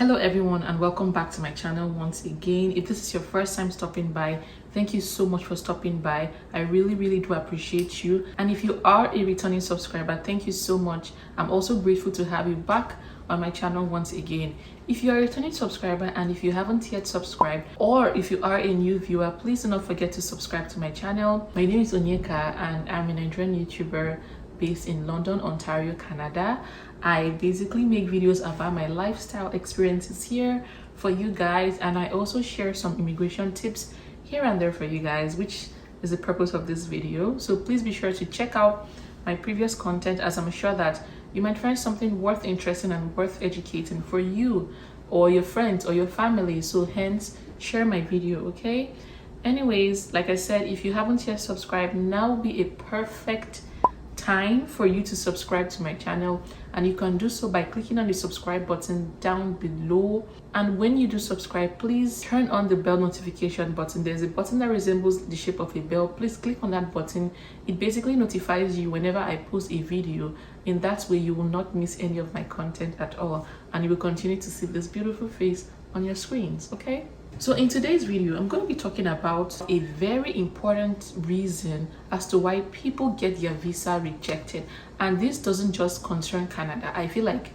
Hello everyone and welcome back to my channel once again. If this is your first time stopping by, thank you so much for stopping by. I really do appreciate you. And if you are a returning subscriber, thank you so much. I'm also grateful to have you back on my channel once again. If you are a returning subscriber and if you haven't yet subscribed, or if you are a new viewer, please do not forget to subscribe to my channel. My name is Onyeka and I'm a Nigerian YouTuber based in London, Ontario, Canada. I basically make videos about my lifestyle experiences here for you guys, and I also share some immigration tips here and there for you guys, which is the purpose of this video. So please be sure to check out my previous content, as I'm sure that you might find something worth interesting and worth educating for you or your friends or your family. So hence, share my video, okay? Anyways, like I said, if you haven't yet subscribed, now would be a perfect time for you to subscribe to my channel, and you can do so by clicking on the subscribe button down below. And when you do subscribe, please turn on the bell notification button. There's a button that resembles the shape of a bell. Please click on that button. It basically notifies you whenever I post a video. In that way, you will not miss any of my content at all, and you will continue to see this beautiful face on your screens, okay? So in today's video, I'm going to be talking about a very important reason as to why people get their visa rejected. And this doesn't just concern Canada. I feel like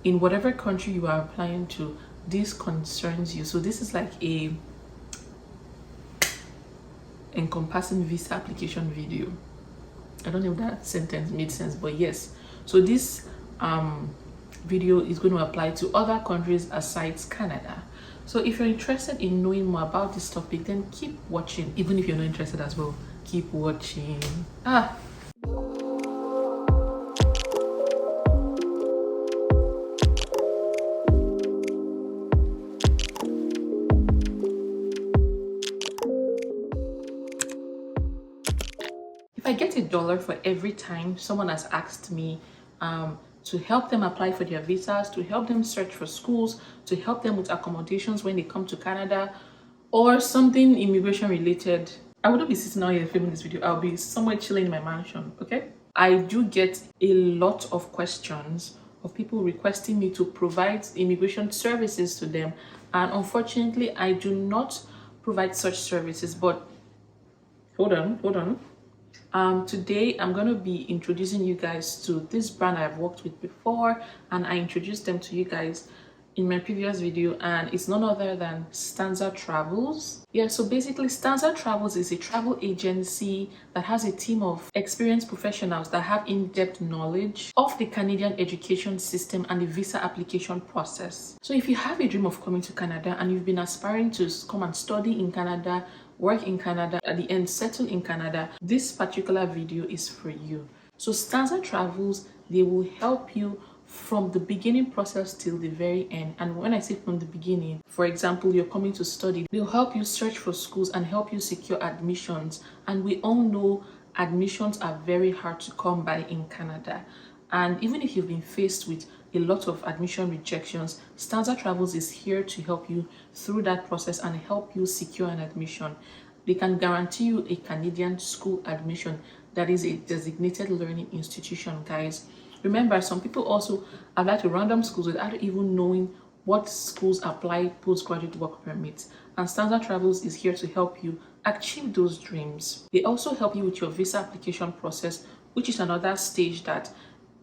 in whatever country you are applying to, this concerns you. So this is like a encompassing visa application video. I don't know if that sentence made sense, but yes. So this video is going to apply to other countries aside Canada. So if you're interested in knowing more about this topic, then keep watching. Even if you're not interested as well, keep watching. If I get $1 for every time someone has asked me to help them apply for their visas, to help them search for schools, to help them with accommodations when they come to Canada, or something immigration related, I wouldn't be sitting out here filming this video. I'll be somewhere chilling in my mansion, okay? I do get a lot of questions of people requesting me to provide immigration services to them, and unfortunately I do not provide such services. But hold on. Today I'm going to be introducing you guys to this brand I've worked with before, and I introduced them to you guys in my previous video, and it's none other than Stanza Travels. Yeah, so basically Stanza Travels is a travel agency that has a team of experienced professionals that have in-depth knowledge of the Canadian education system and the visa application process. So if you have a dream of coming to Canada and you've been aspiring to come and study in Canada, work in Canada, at the end settle in Canada, this particular video is for you. So Stanza Travels, they will help you from the beginning process till the very end. And when I say from the beginning, for example, you're coming to study, they'll help you search for schools and help you secure admissions. And we all know admissions are very hard to come by in Canada. And even if you've been faced with a lot of admission rejections, Stanza Travels is here to help you through that process and help you secure an admission. They can guarantee you a Canadian school admission that is a designated learning institution, guys. Remember, some people also apply to random schools without even knowing what schools apply postgraduate work permits. And Stanza Travels is here to help you achieve those dreams. They also help you with your visa application process, which is another stage that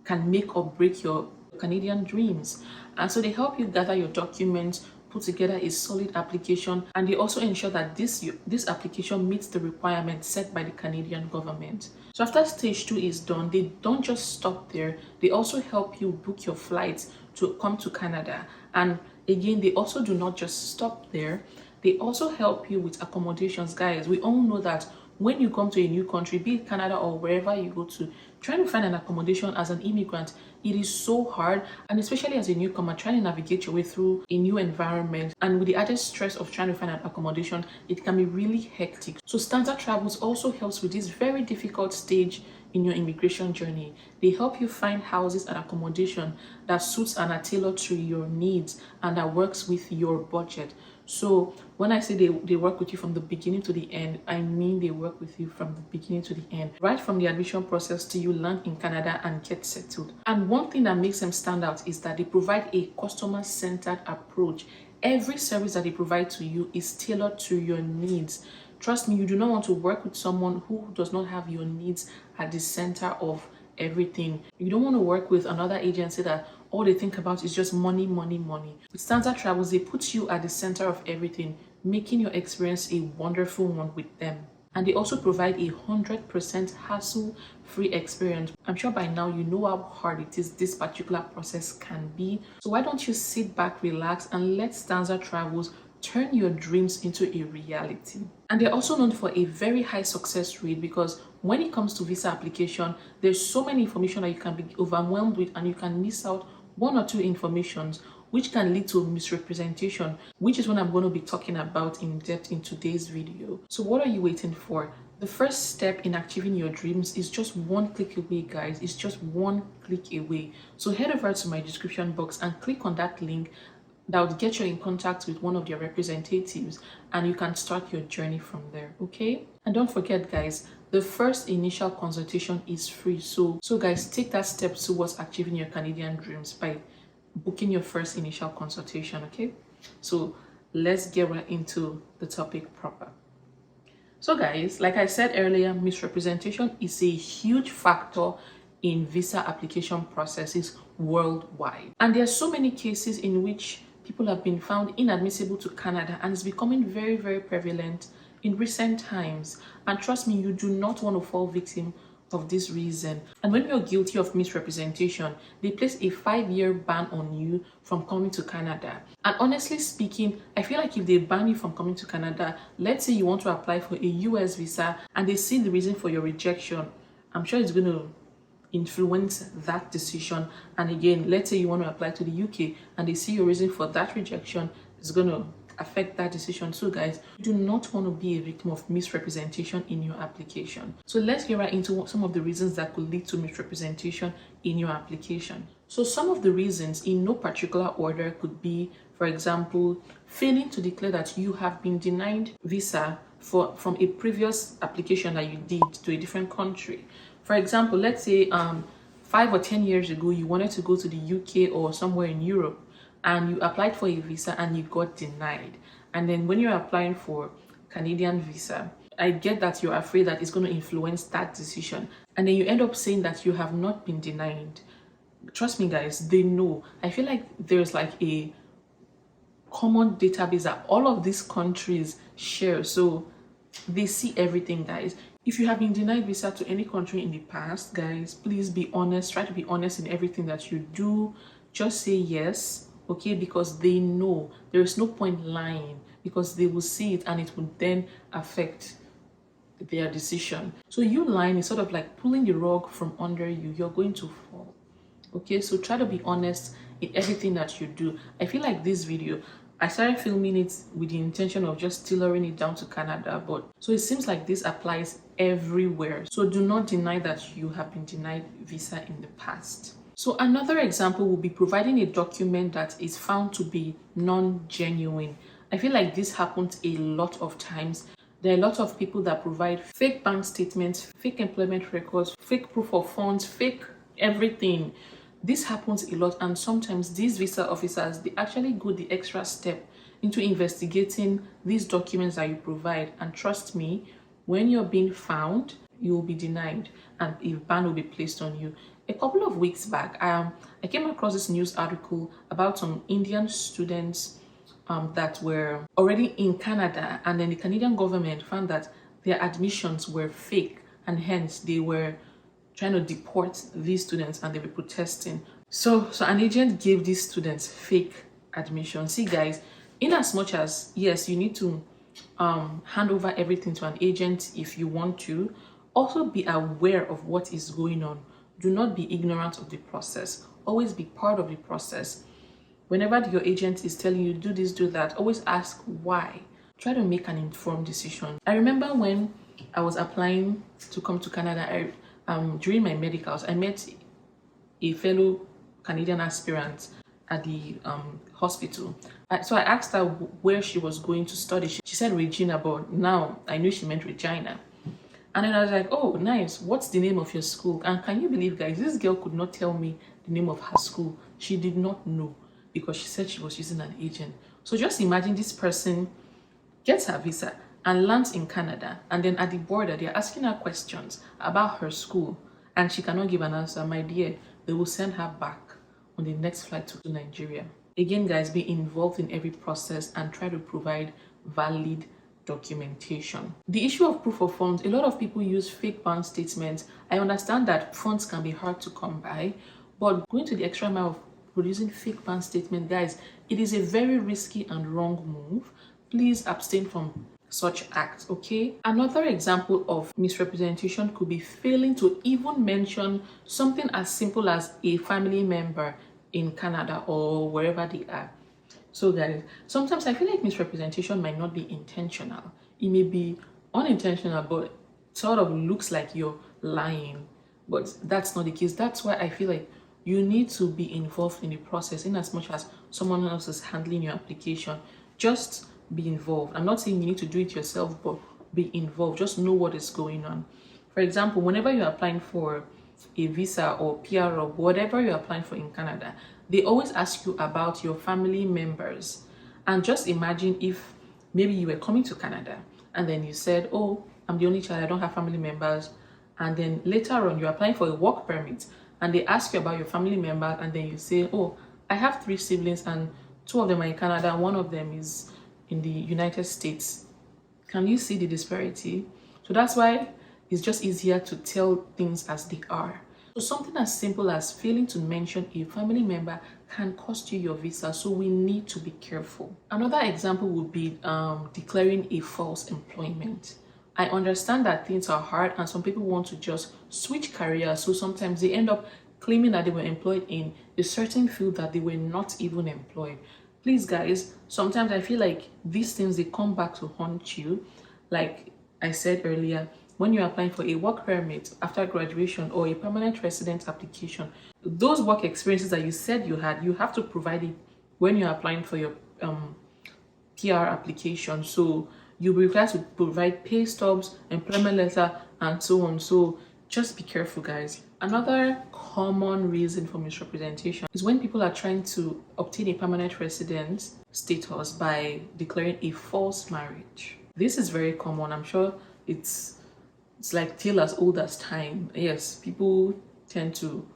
can make or break your Canadian dreams. And so they help you gather your documents, put together a solid application, and they also ensure that this application meets the requirements set by the Canadian government. So after stage 2 is done, they don't just stop there. They also help you book your flights to come to Canada. And again, they also do not just stop there. They also help you with accommodations. Guys, we all know that when you come to a new country, be it Canada or wherever you go to, trying to find an accommodation as an immigrant, it is so hard. And especially as a newcomer, trying to navigate your way through a new environment, and with the added stress of trying to find an accommodation, it can be really hectic. So Stanza Travels also helps with this very difficult stage in your immigration journey. They help you find houses and accommodation that suits and are tailored to your needs and that works with your budget. So when I say they work with you from the beginning to the end, I mean they work with you from the beginning to the end, right from the admission process till you land in Canada and get settled. And one thing that makes them stand out is that they provide a customer-centered approach. Every service that they provide to you is tailored to your needs. Trust me, you do not want to work with someone who does not have your needs at the center of everything. You don't want to work with another agency that all they think about is just money, money, money. With Standard Travels, they put you at the center of everything, making your experience a wonderful one with them. And they also provide a 100% hassle-free experience. I'm sure by now you know how hard it is this particular process can be. So why don't you sit back, relax, and let Stanza Travels turn your dreams into a reality. And they're also known for a very high success rate, because when it comes to visa application, there's so many information that you can be overwhelmed with, and you can miss out one or two informations, which can lead to misrepresentation, which is what I'm going to be talking about in depth in today's video. So what are you waiting for? The first step in achieving your dreams is just one click away, guys. It's just one click away. So head over to my description box and click on that link that would get you in contact with one of their representatives, and you can start your journey from there, okay? And don't forget, guys, the first initial consultation is free. So guys, take that step towards achieving your Canadian dreams by booking your first initial consultation, okay? So let's get right into the topic proper. So guys, like I said earlier, misrepresentation is a huge factor in visa application processes worldwide. And there are so many cases in which people have been found inadmissible to Canada, and it's becoming very, very prevalent in recent times. And trust me, you do not want to fall victim of this reason. And when you're guilty of misrepresentation, they place a 5-year ban on you from coming to Canada. And honestly speaking, I feel like if they ban you from coming to Canada, let's say you want to apply for a US visa and they see the reason for your rejection, I'm sure it's going to influence that decision. And again, let's say you want to apply to the UK and they see your reason for that rejection, it's going to affect that decision. So guys, you do not want to be a victim of misrepresentation in your application. So let's get right into some of the reasons that could lead to misrepresentation in your application. So some of the reasons, in no particular order, could be, for example, failing to declare that you have been denied visa from a previous application that you did to a different country. For example, let's say 5 or 10 years ago, you wanted to go to the UK or somewhere in Europe, and you applied for a visa and you got denied. And then when you're applying for Canadian visa, I get that you're afraid that it's going to influence that decision. And then you end up saying that you have not been denied. Trust me, guys, they know. I feel like there's like a common database that all of these countries share. So they see everything, guys. If you have been denied visa to any country in the past, guys, please be honest. Try to be honest in everything that you do. Just say yes, okay? Because they know. There is no point lying, because they will see it and it will then affect their decision. So you lying is sort of like pulling the rug from under you. You're going to fall, okay? So try to be honest in everything that you do. I feel like this video, I started filming it with the intention of just tailoring it down to Canada, but so it seems like this applies everywhere. So do not deny that you have been denied visa in the past. So another example will be providing a document that is found to be non-genuine. I feel like this happens a lot of times. There are a lot of people that provide fake bank statements, fake employment records, fake proof of funds, fake everything. This happens a lot, and sometimes these visa officers, they actually go the extra step into investigating these documents that you provide. And trust me, when you're being found, you will be denied and a ban will be placed on you. A couple of weeks back, I came across this news article about some Indian students that were already in Canada, and then the Canadian government found that their admissions were fake, and hence they were trying to deport these students and they were protesting. So an agent gave these students fake admission. See guys, in as much as yes, you need to hand over everything to an agent if you want to, also be aware of what is going on. Do not be ignorant of the process. Always be part of the process. Whenever your agent is telling you do this, do that, always ask why. Try to make an informed decision. I remember when I was applying to come to Canada, during my medicals, I met a fellow Canadian aspirant at the hospital. So I asked her where she was going to study. She said Regina, but now I knew she meant Regina. And then I was like, oh, nice. What's the name of your school? And can you believe, guys, this girl could not tell me the name of her school. She did not know because she said she was using an agent. So just imagine this person gets her visa and lands in Canada. And then at the border, they're asking her questions about her school. And she cannot give an answer. My dear, they will send her back on the next flight to Nigeria. Again, guys, be involved in every process and try to provide valid documentation. The issue of proof of funds, a lot of people use fake bank statements. I understand that funds can be hard to come by, but going to the extra mile of producing fake bank statement, guys, it is a very risky and wrong move. Please abstain from such acts, okay? Another example of misrepresentation could be failing to even mention something as simple as a family member in Canada or wherever they are. So guys, sometimes I feel like misrepresentation might not be intentional. It may be unintentional, but sort of looks like you're lying. But that's not the case. That's why I feel like you need to be involved in the process in as much as someone else is handling your application. Just be involved. I'm not saying you need to do it yourself, but be involved. Just know what is going on. For example, whenever you're applying for a visa or PR or whatever you're applying for in Canada, they always ask you about your family members. And just imagine if maybe you were coming to Canada and then you said, oh, I'm the only child, I don't have family members. And then later on, you're applying for a work permit and they ask you about your family members. And then you say, oh, I have 3 siblings and 2 of them are in Canada and 1 of them is in the United States. Can you see the disparity? So that's why it's just easier to tell things as they are. So something as simple as failing to mention a family member can cost you your visa, so we need to be careful. Another example would be declaring a false employment. I understand that things are hard and some people want to just switch careers, so sometimes they end up claiming that they were employed in a certain field that they were not even employed. Please guys, sometimes I feel like these things, they come back to haunt you. Like I said earlier, when you're applying for a work permit after graduation or a permanent resident application, those work experiences that you said you had, you have to provide it when you're applying for your PR application. So you'll be required to provide pay stubs, employment letter, and so on. So just be careful, guys. Another common reason for misrepresentation is when people are trying to obtain a permanent resident status by declaring a false marriage. This is very common. I'm sure it's like tale as old as time. Yes, people tend to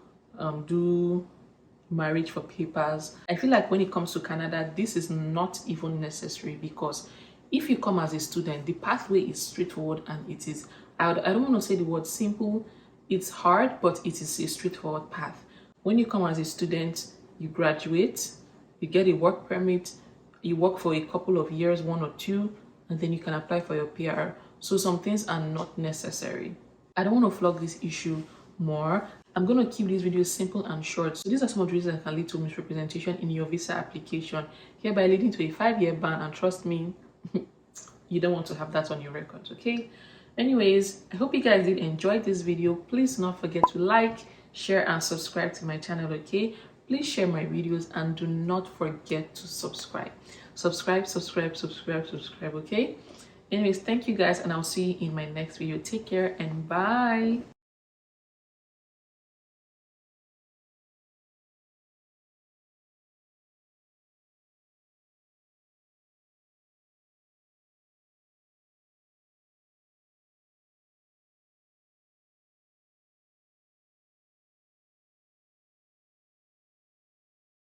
do marriage for papers. I feel like when it comes to Canada, this is not even necessary, because if you come as a student, the pathway is straightforward and it is, I don't want to say the word simple, it's hard, but it is a straightforward path. When you come as a student, you graduate, you get a work permit, you work for a couple of years, 1 or 2, and then you can apply for your PR. So some things are not necessary. I don't want to flog this issue more. I'm going to keep these videos simple and short. So these are some of the reasons that can lead to misrepresentation in your visa application, hereby leading to a 5-year ban. And trust me, you don't want to have that on your record, okay? Anyways, I hope you guys did enjoy this video. Please do not forget to like, share, and subscribe to my channel, okay? Please share my videos and do not forget to subscribe. Subscribe, okay? Anyways, thank you guys, and I'll see you in my next video. Take care and bye.